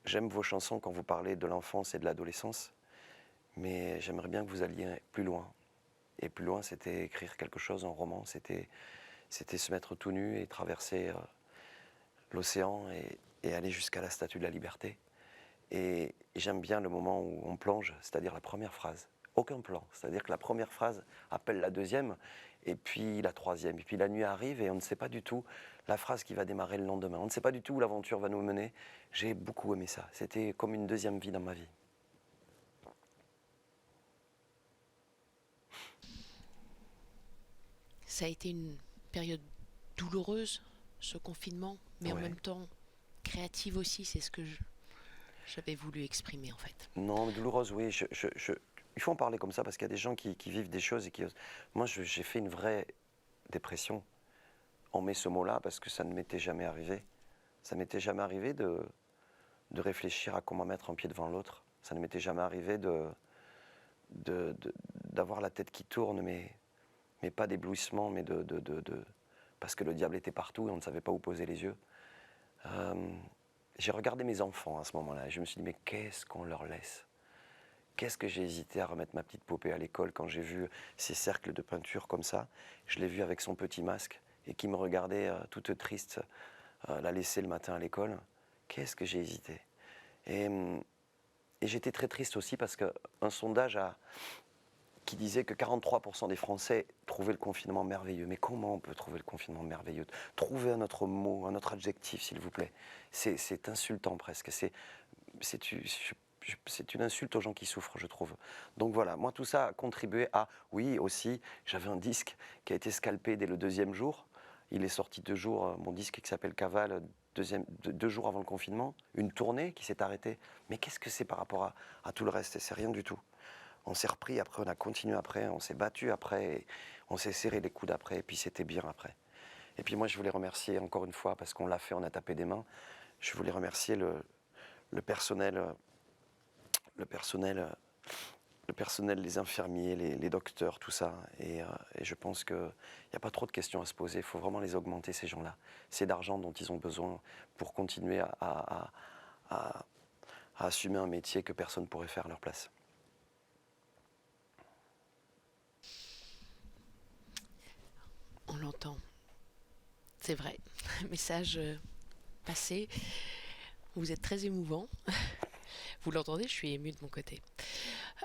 j'aime vos chansons quand vous parlez de l'enfance et de l'adolescence, mais j'aimerais bien que vous alliez plus loin. Et plus loin, c'était écrire quelque chose, un roman, c'était se mettre tout nu et traverser l'océan et aller jusqu'à la Statue de la Liberté. Et j'aime bien le moment où on plonge, c'est-à-dire la première phrase. Aucun plan, c'est-à-dire que la première phrase appelle la deuxième, et puis la troisième. Et puis la nuit arrive et on ne sait pas du tout la phrase qui va démarrer le lendemain. On ne sait pas du tout où l'aventure va nous mener. J'ai beaucoup aimé ça. C'était comme une deuxième vie dans ma vie. Ça a été une période douloureuse, ce confinement, mais en même temps créative aussi, c'est ce que j'avais voulu exprimer en fait. Non, mais douloureuse, oui. Il faut en parler comme ça parce qu'il y a des gens qui vivent des choses et qui... Moi, j'ai fait une vraie dépression. On met ce mot-là parce que ça ne m'était jamais arrivé. Ça ne m'était jamais arrivé de réfléchir à comment mettre un pied devant l'autre. Ça ne m'était jamais arrivé d'avoir la tête qui tourne, mais pas d'éblouissement, mais parce que le diable était partout et on ne savait pas où poser les yeux. J'ai regardé mes enfants à ce moment-là et je me suis dit, mais qu'est-ce qu'on leur laisse ? Qu'est-ce que j'ai hésité à remettre ma petite poupée à l'école quand j'ai vu ces cercles de peinture comme ça. Je l'ai vue avec son petit masque et qui me regardait toute triste, la laisser le matin à l'école. Qu'est-ce que j'ai hésité ? Et j'étais très triste aussi parce qu'un sondage qui disait que 43% des Français trouvaient le confinement merveilleux. Mais comment on peut trouver le confinement merveilleux ? Trouvez un autre mot, un autre adjectif, s'il vous plaît. C'est insultant presque. C'est une insulte aux gens qui souffrent, je trouve. Donc voilà, moi tout ça a contribué à... Oui, aussi, j'avais un disque qui a été scalpé dès le 2e jour. Il est sorti 2 jours, mon disque qui s'appelle Cavale, 2 jours avant le confinement. Une tournée qui s'est arrêtée. Mais qu'est-ce que c'est par rapport à tout le reste ? C'est rien du tout. On s'est repris après, on a continué après, on s'est battu après, on s'est serré les coudes après, et puis c'était bien après. Et puis moi, je voulais remercier encore une fois, parce qu'on l'a fait, on a tapé des mains, je voulais remercier le personnel, les infirmiers, les docteurs, tout ça. Et je pense qu'il n'y a pas trop de questions à se poser. Il faut vraiment les augmenter, ces gens-là. C'est d'argent dont ils ont besoin pour continuer à assumer un métier que personne ne pourrait faire à leur place. On l'entend. C'est vrai. Message passé. Vous êtes très émouvant. Vous l'entendez, je suis émue de mon côté.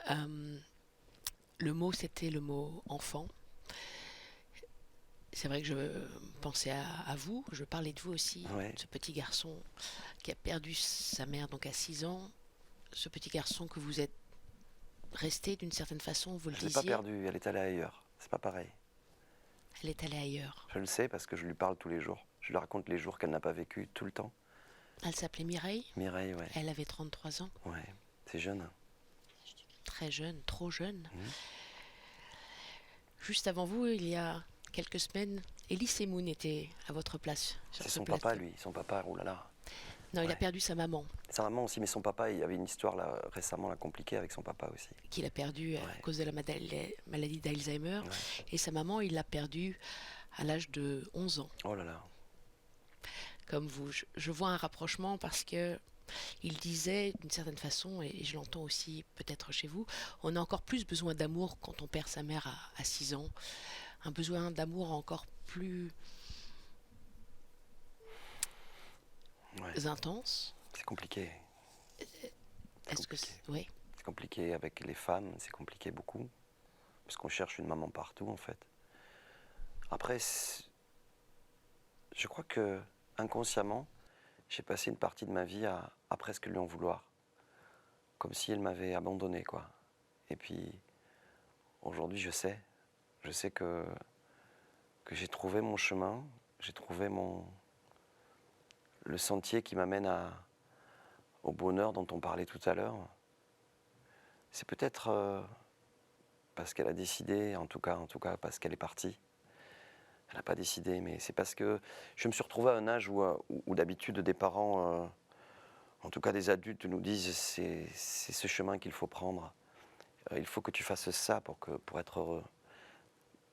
Le mot, c'était le mot enfant. C'est vrai que je pensais à vous, je parlais de vous aussi, ce petit garçon qui a perdu sa mère donc à 6 ans, ce petit garçon que vous êtes resté d'une certaine façon, vous le disiez. Je ne l'ai pas perdue, elle est allée ailleurs, c'est pas pareil. Elle est allée ailleurs. Je le sais parce que je lui parle tous les jours, je lui raconte les jours qu'elle n'a pas vécu tout le temps. Elle s'appelait Mireille ? Mireille, ouais. Elle avait 33 ans. Ouais, c'est jeune. Très jeune, trop jeune. Juste avant vous, il y a quelques semaines, Elie Semoun était à votre place. C'est son papa, lui. Son papa, oh là là. Non, il a perdu sa maman. Sa maman aussi, mais son papa, il y avait une histoire là, récemment compliquée avec son papa aussi. Qu'il a perdu à cause de la maladie d'Alzheimer. Ouais. Et sa maman, il l'a perdue à l'âge de 11 ans. Oh là là. Comme vous. Je vois un rapprochement parce que Il disait d'une certaine façon, et je l'entends aussi peut-être chez vous, on a encore plus besoin d'amour quand on perd sa mère à 6 ans, un besoin d'amour encore plus Ouais, intense. c'est compliqué. C'est Est-ce que compliqué. oui, C'est compliqué avec les femmes, c'est compliqué beaucoup. Parce qu'on cherche une maman partout, en fait. Après, je crois que inconsciemment, j'ai passé une partie de ma vie à presque lui en vouloir. Comme si elle m'avait abandonné, quoi. Et puis, aujourd'hui, je sais. Je sais que j'ai trouvé mon chemin, j'ai trouvé le sentier qui m'amène au bonheur dont on parlait tout à l'heure. C'est peut-être parce qu'elle a décidé, en tout cas parce qu'elle est partie. Elle n'a pas décidé, mais c'est parce que je me suis retrouvé à un âge où d'habitude des parents, en tout cas des adultes, nous disent c'est ce chemin qu'il faut prendre. Il faut que tu fasses ça pour être heureux.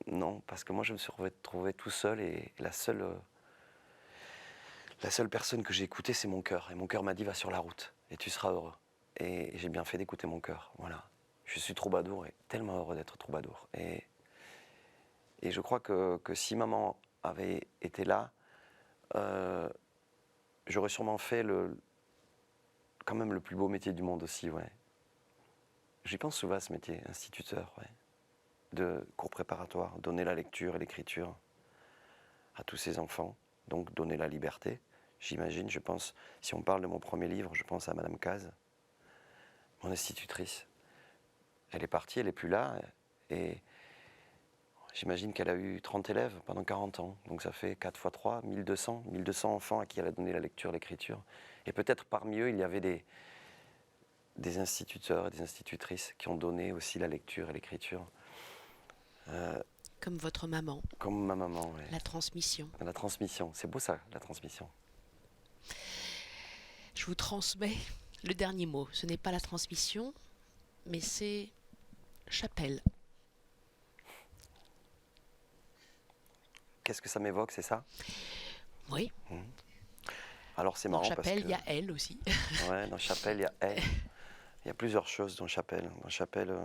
Non, parce que moi je me suis retrouvé tout seul et la seule personne que j'ai écoutée, c'est mon cœur. Et mon cœur m'a dit va sur la route et tu seras heureux. Et j'ai bien fait d'écouter mon cœur. Voilà. Je suis troubadour et tellement heureux d'être troubadour. Et je crois que si maman avait été là, j'aurais sûrement fait quand même le plus beau métier du monde aussi, ouais. J'y pense souvent à ce métier, instituteur, ouais. De cours préparatoire, donner la lecture et l'écriture à tous ces enfants, donc donner la liberté. J'imagine, je pense, si on parle de mon premier livre, je pense à Madame Caz, mon institutrice. Elle est partie, elle n'est plus là, et j'imagine qu'elle a eu 30 élèves pendant 40 ans, donc ça fait 4 fois 3, 1200 enfants à qui elle a donné la lecture, l'écriture. Et peut-être parmi eux, il y avait des instituteurs et des institutrices qui ont donné aussi la lecture et l'écriture. comme votre maman, Comme ma maman, ouais. la transmission. La transmission, c'est beau ça, la transmission. Je vous transmets le dernier mot. Ce n'est pas la transmission, mais c'est chapelle. Qu'est-ce que ça m'évoque, c'est ça? Oui, Alors c'est dans marrant parce chapelle, que... il y a elle aussi. Ouais, dans Chapelle, il y a elle. Il y a plusieurs choses dans Chapelle. Dans Chapelle,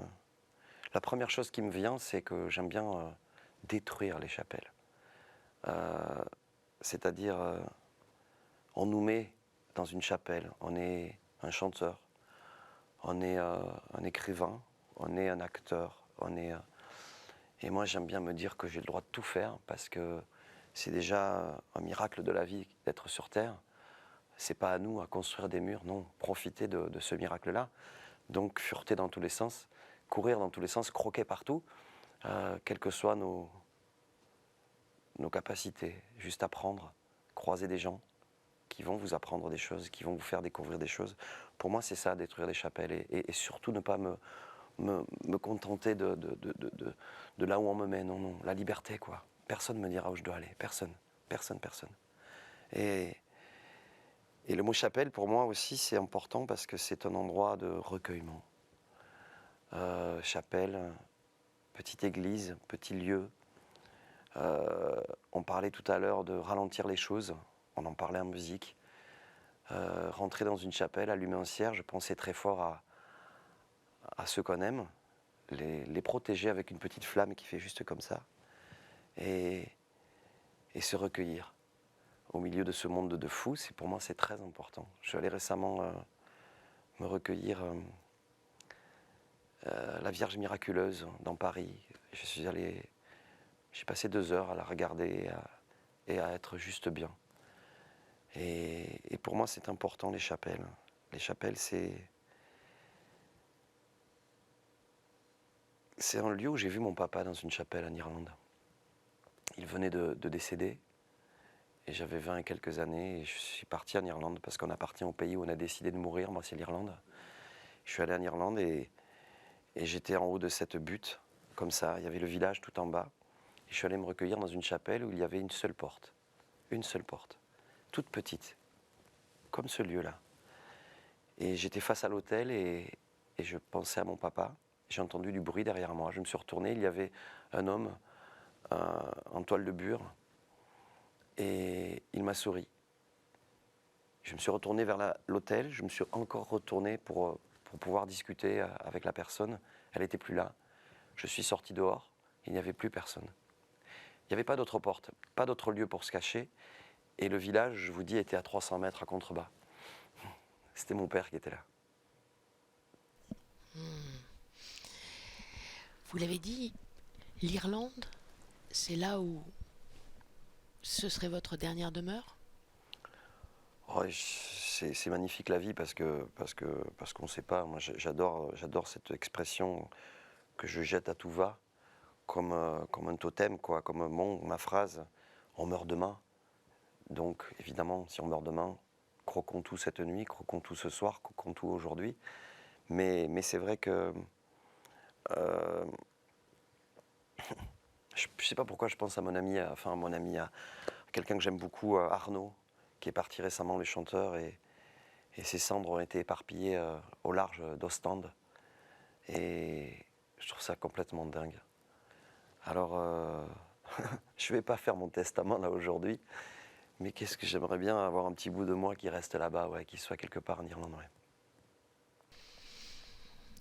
la première chose qui me vient, c'est que j'aime bien détruire les chapelles. C'est-à-dire, on nous met dans une chapelle. On est un chanteur, on est un écrivain, on est un acteur, Et moi, j'aime bien me dire que j'ai le droit de tout faire parce que c'est déjà un miracle de la vie d'être sur Terre. C'est pas à nous à construire des murs, non. Profiter de ce miracle-là. Donc, fureter dans tous les sens, courir dans tous les sens, croquer partout, quelles que soient nos capacités. Juste apprendre, croiser des gens qui vont vous apprendre des choses, qui vont vous faire découvrir des choses. Pour moi, c'est ça, détruire les chapelles. Et surtout ne pas me contenter de là où on me met. Non, non, la liberté, quoi. Personne ne me dira où je dois aller. Personne. Et le mot chapelle, pour moi aussi, c'est important parce que c'est un endroit de recueillement. Chapelle, petite église, petit lieu. On parlait tout à l'heure de ralentir les choses. On en parlait en musique. Rentrer dans une chapelle, allumer un cierge, penser très fort à ceux qu'on aime, les protéger avec une petite flamme qui fait juste comme ça, et se recueillir au milieu de ce monde de fous. Pour moi, c'est très important. Je suis allé récemment me recueillir la Vierge miraculeuse dans Paris. J'ai passé 2 heures à la regarder et à être juste bien. Et pour moi, c'est important, les chapelles. Les chapelles, c'est un lieu où j'ai vu mon papa dans une chapelle en Irlande. Il venait de décéder et j'avais 20 et quelques années et je suis parti en Irlande parce qu'on appartient au pays où on a décidé de mourir. Moi, c'est l'Irlande. Je suis allé en Irlande et j'étais en haut de cette butte, comme ça. Il y avait le village tout en bas. Et je suis allé me recueillir dans une chapelle où il y avait une seule porte, toute petite, comme ce lieu-là. Et j'étais face à l'autel et je pensais à mon papa. J'ai entendu du bruit derrière moi. Je me suis retourné, il y avait un homme en toile de bure et il m'a souri. Je me suis retourné vers l'hôtel, je me suis encore retourné pour pouvoir discuter avec la personne. Elle n'était plus là. Je suis sorti dehors, il n'y avait plus personne. Il n'y avait pas d'autre porte, pas d'autre lieu pour se cacher. Et le village, je vous dis, était à 300 mètres à contrebas. C'était mon père qui était là. Vous l'avez dit, l'Irlande, c'est là où ce serait votre dernière demeure? Oh, c'est magnifique la vie parce qu'on ne sait pas. Moi, j'adore cette expression que je jette à tout va, comme un totem, quoi, comme ma phrase. On meurt demain. Donc, évidemment, si on meurt demain, croquons tout cette nuit, croquons tout ce soir, croquons tout aujourd'hui. Mais c'est vrai que je ne sais pas pourquoi je pense à mon ami, à quelqu'un que j'aime beaucoup, Arnaud, qui est parti récemment, le chanteur, et ses cendres ont été éparpillées au large d'Ostende. Et je trouve ça complètement dingue. Alors, je ne vais pas faire mon testament là aujourd'hui, mais qu'est-ce que j'aimerais bien avoir un petit bout de moi qui reste là-bas, ouais, qui soit quelque part en Irlande. Ouais.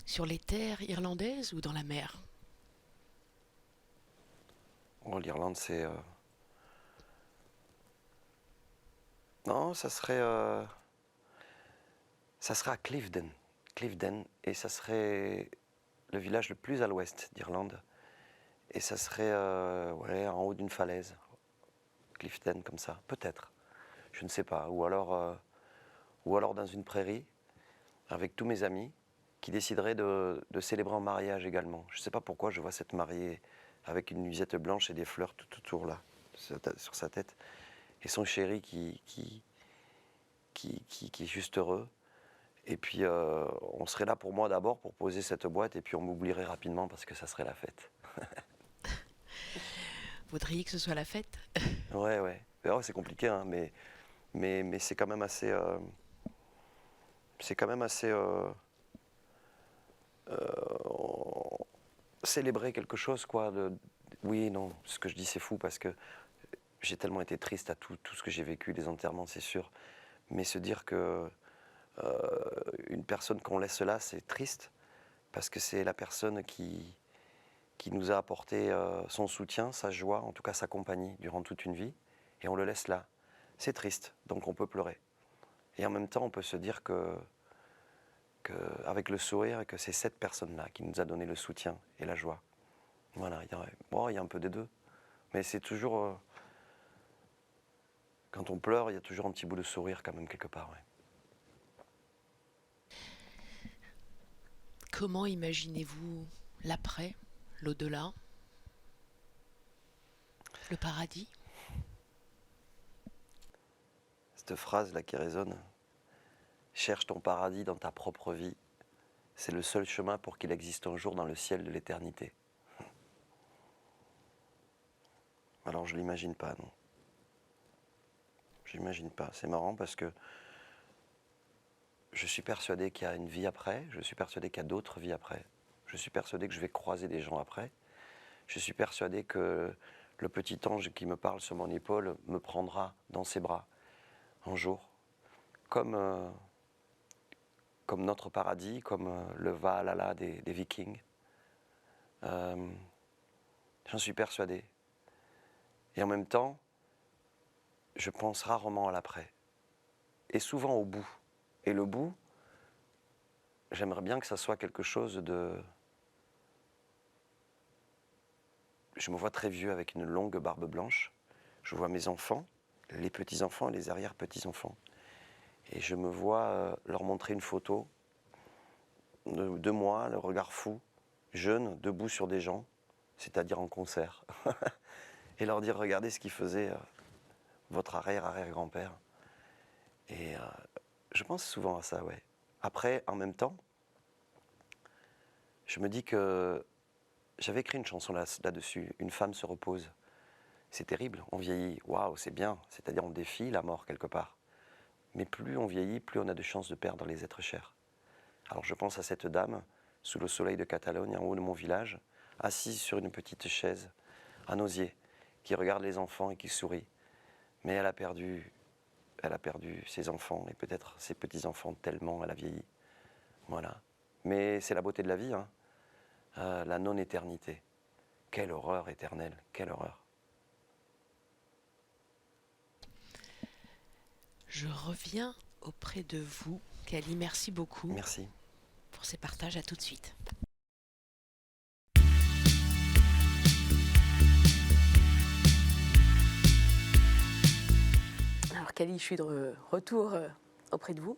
Sur les terres irlandaises ou dans la mer? Oh, l'Irlande, c'est... Non, ça serait à Clifden. Clifden, et ça serait le village le plus à l'ouest d'Irlande. Et ça serait ouais, en haut d'une falaise. Clifden, comme ça, peut-être. Je ne sais pas. Ou alors dans une prairie, avec tous mes amis, qui décideraient de célébrer un mariage également. Je ne sais pas pourquoi je vois cette mariée avec une nuisette blanche et des fleurs tout autour là, sur sa tête. Et son chéri qui est juste heureux. Et puis on serait là pour moi d'abord pour poser cette boîte et puis on m'oublierait rapidement parce que ça serait la fête. Voudriez que ce soit la fête? Ouais, ouais. Alors, c'est compliqué, hein, mais c'est quand même assez... célébrer quelque chose, quoi. Oui, non, ce que je dis c'est fou parce que j'ai tellement été triste à tout ce que j'ai vécu, les enterrements, c'est sûr. Mais se dire que une personne qu'on laisse là, c'est triste parce que c'est la personne qui nous a apporté son soutien, sa joie, en tout cas sa compagnie durant toute une vie, et on le laisse là. C'est triste, donc on peut pleurer. Et en même temps, on peut se dire avec le sourire, que c'est cette personne-là qui nous a donné le soutien et la joie. Voilà, il y a un peu des deux. Mais c'est toujours... quand on pleure, il y a toujours un petit bout de sourire quand même quelque part. Ouais. Comment imaginez-vous l'après, l'au-delà, le paradis? Cette phrase-là qui résonne, « Cherche ton paradis dans ta propre vie, c'est le seul chemin pour qu'il existe un jour dans le ciel de l'éternité. » Alors je ne l'imagine pas, non. Je l'imagine pas. C'est marrant parce que je suis persuadé qu'il y a une vie après, je suis persuadé qu'il y a d'autres vies après, je suis persuadé que je vais croiser des gens après, je suis persuadé que le petit ange qui me parle sur mon épaule me prendra dans ses bras un jour, comme notre paradis, comme le Valhalla des Vikings. J'en suis persuadé. Et en même temps, je pense rarement à l'après. Et souvent au bout. Et le bout, j'aimerais bien que ça soit quelque chose de... Je me vois très vieux avec une longue barbe blanche. Je vois mes enfants, les petits-enfants et les arrière-petits-enfants. Et je me vois leur montrer une photo de moi, le regard fou, jeune, debout sur des gens, c'est-à-dire en concert. Et leur dire, regardez ce qu'il faisait votre arrière-arrière-grand-père. Et je pense souvent à ça, ouais. Après, en même temps, je me dis que j'avais écrit une chanson là-dessus, Une femme se repose. C'est terrible, on vieillit, waouh, c'est bien, c'est-à-dire on défie la mort quelque part. Mais plus on vieillit, plus on a de chances de perdre les êtres chers. Alors je pense à cette dame, sous le soleil de Catalogne, en haut de mon village, assise sur une petite chaise, un osier, qui regarde les enfants et qui sourit. Mais elle a perdu elle a perdu ses enfants et peut-être ses petits-enfants tellement elle a vieilli. Voilà. Mais c'est la beauté de la vie, hein. La non-éternité. Quelle horreur éternelle, quelle horreur. Je reviens auprès de vous. Cali, merci beaucoup Merci. pour ces partages. À tout de suite. Alors Cali, je suis de retour auprès de vous.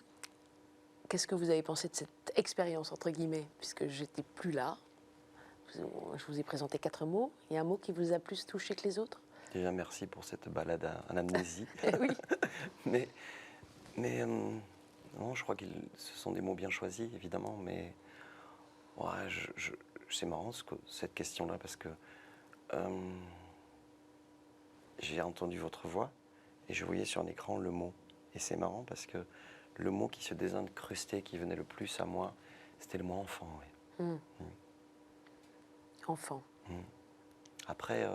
Qu'est-ce que vous avez pensé de cette expérience, entre guillemets, puisque j'étais plus là? Je vous ai présenté 4 mots. Il y a un mot qui vous a plus touché que les autres? Déjà, merci pour cette balade en amnésie. Oui. mais non, je crois que ce sont des mots bien choisis, évidemment, mais ouais, c'est marrant cette question-là, parce que j'ai entendu votre voix et je voyais sur un écran le mot. Et c'est marrant parce que le mot qui se désincrustait, qui venait le plus à moi, c'était le mot enfant. Oui. Enfant. Après,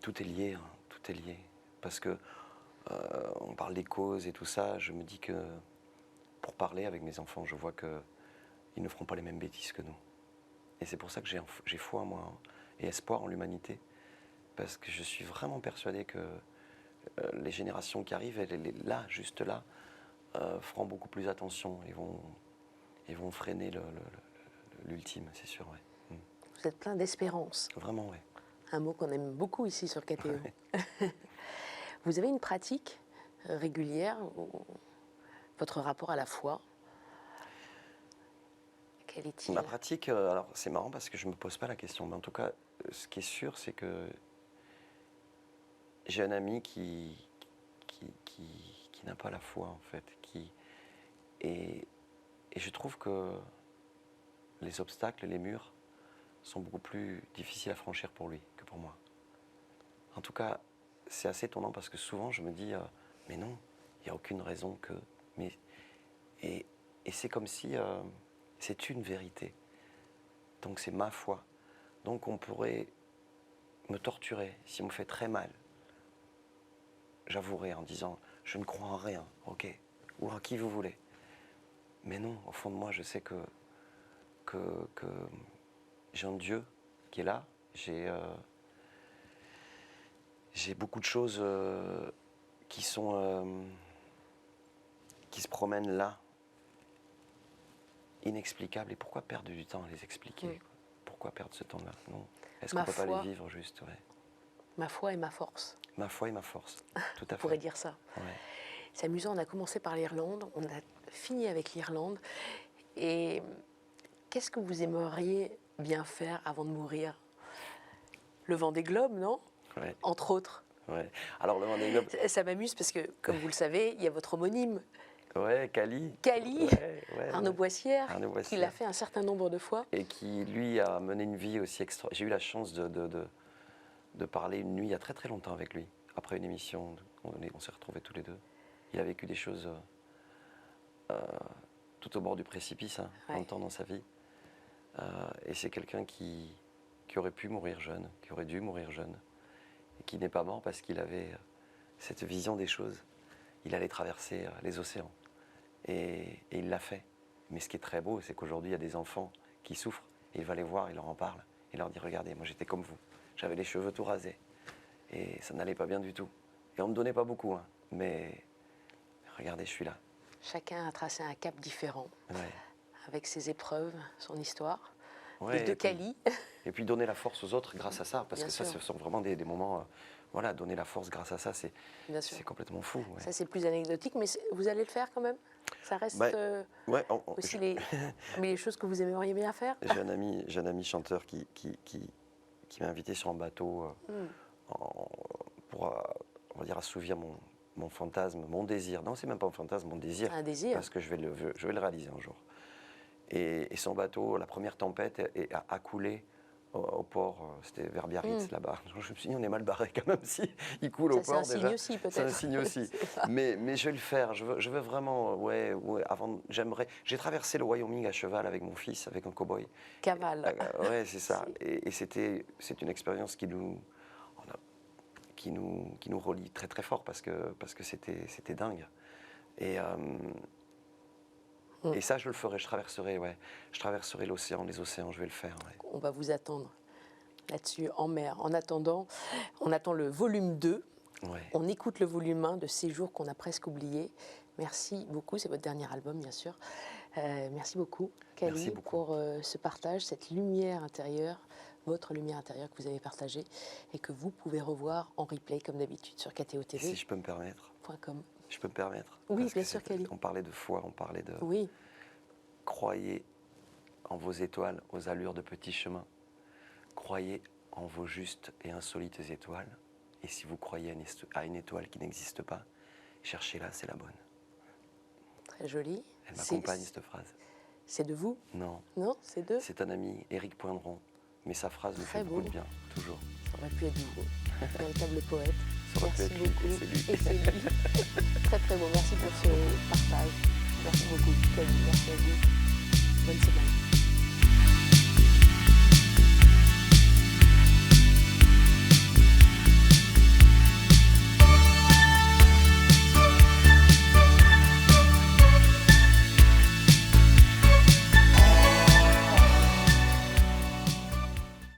tout est lié, hein, tout est lié. Parce que on parle des causes et tout ça, je me dis que pour parler avec mes enfants, je vois qu'ils ne feront pas les mêmes bêtises que nous. Et c'est pour ça que j'ai foi, moi, hein, et espoir en l'humanité. Parce que je suis vraiment persuadé que les générations qui arrivent, là, juste là, feront beaucoup plus attention et vont freiner l'ultime, c'est sûr. Ouais. Vous êtes plein d'espérance. Vraiment, oui. Un mot qu'on aime beaucoup ici sur KTE. Vous avez une pratique régulière, votre rapport à la foi? Quel est-il? Ma pratique, alors c'est marrant parce que je ne me pose pas la question, mais en tout cas, ce qui est sûr, c'est que j'ai un ami qui n'a pas la foi, en fait. Et je trouve que les obstacles, les murs, sont beaucoup plus difficiles à franchir pour lui que pour moi. En tout cas, c'est assez étonnant parce que souvent je me dis mais non, il n'y a aucune raison que... Et c'est comme si c'est une vérité. Donc c'est ma foi. Donc on pourrait me torturer si on me fait très mal. J'avouerai en disant je ne crois en rien, ok, ou en qui vous voulez. Mais non, au fond de moi, je sais que j'ai un Dieu qui est là. J'ai beaucoup de choses qui se promènent là, inexplicables. Et pourquoi perdre du temps à les expliquer? Pourquoi perdre ce temps-là? Non. Est-ce qu'on ne peut pas les vivre juste? Ouais. Ma foi et ma force. Ma foi et ma force, tout à fait. On pourrait dire ça. Ouais. C'est amusant, on a commencé par l'Irlande, on a fini avec l'Irlande. Et qu'est-ce que vous aimeriez bien faire avant de mourir? Le Vendée Globe, non? Ouais. Entre autres. Ouais. Alors le Vendée Globe... Ça m'amuse parce que, comme vous le savez, il y a votre homonyme. Ouais, Cali. Cali, Arnaud Boissière, Arnaud Boissière, qui l'a fait un certain nombre de fois. Et qui, lui, a mené une vie aussi extra... J'ai eu la chance de parler une nuit il y a très très longtemps avec lui. Après une émission, on s'est retrouvés tous les deux. Il a vécu des choses tout au bord du précipice, hein, Ouais. longtemps dans sa vie. Et c'est quelqu'un qui aurait pu mourir jeune, qui aurait dû mourir jeune, et qui n'est pas mort parce qu'il avait cette vision des choses. Il allait traverser les océans. Et il l'a fait. Mais ce qui est très beau, c'est qu'aujourd'hui, il y a des enfants qui souffrent, et il va les voir, il leur en parle, et leur dit, regardez, moi j'étais comme vous, j'avais les cheveux tout rasés, et ça n'allait pas bien du tout. Et on ne me donnait pas beaucoup, hein, mais regardez, je suis là. Chacun a tracé un cap différent, Ouais. avec ses épreuves, son histoire. Ouais, Les deux et puis- Cali. Et puis donner la force aux autres grâce à ça, parce Bien que ça, sûr. ce sont vraiment des moments, voilà, donner la force grâce à ça, c'est Bien sûr. complètement fou. Ouais. Ça, c'est plus anecdotique, mais vous allez le faire quand même? Ça reste Bah, Ouais, aussi les choses que vous aimeriez bien faire? j'ai un ami chanteur qui m'a invité sur un bateau pour, on va dire, assouvir mon fantasme, mon désir. Non, c'est même pas un fantasme, mon désir. Un désir. Parce que je vais le réaliser un jour. Et son bateau, la première tempête, a coulé au port, c'était vers Biarritz, là-bas. Je me suis dit, on est mal barré quand même si il coule au Ça, port c'est un déjà. signe aussi, peut-être. C'est un signe aussi. mais je vais le faire. Je veux vraiment, ouais, j'aimerais. J'ai traversé le Wyoming à cheval avec mon fils, avec un cow-boy. Cavale. Ouais, c'est ça. Et c'est une expérience qui nous relie très très fort parce que c'était dingue. Et ça, je le ferai, je traverserai l'océan, les océans, je vais le faire. Ouais. On va vous attendre là-dessus en mer. En attendant, on attend le volume 2. Ouais. On écoute le volume 1 de Ces jours qu'on a presque oubliés. Merci beaucoup, c'est votre dernier album bien sûr. Merci beaucoup Kali Merci beaucoup. pour ce partage, cette lumière intérieure, votre lumière intérieure que vous avez partagée et que vous pouvez revoir en replay comme d'habitude sur Et KTO-TV.com. si je peux me permettre, Oui, parce bien que sûr Kali. on parlait de foi, on parlait de... Oui, Croyez en vos étoiles aux allures de petits chemins. Croyez en vos justes et insolites étoiles. Et si vous croyez à une étoile qui n'existe pas, cherchez-la, c'est la bonne. très joli. Elle m'accompagne, cette phrase. C'est de vous? Non, Non, c'est de... c'est un ami, Éric Poindron. Mais sa phrase me Très fait beaucoup beau. de bien, toujours. Ça aurait pu être vous, véritable poète. Ça aurait pu Merci être lui, beaucoup. et c'est lui. Et c'est lui. Très très beau. Merci pour ce partage. Merci beaucoup, Kali. Merci à vous. Bonne semaine.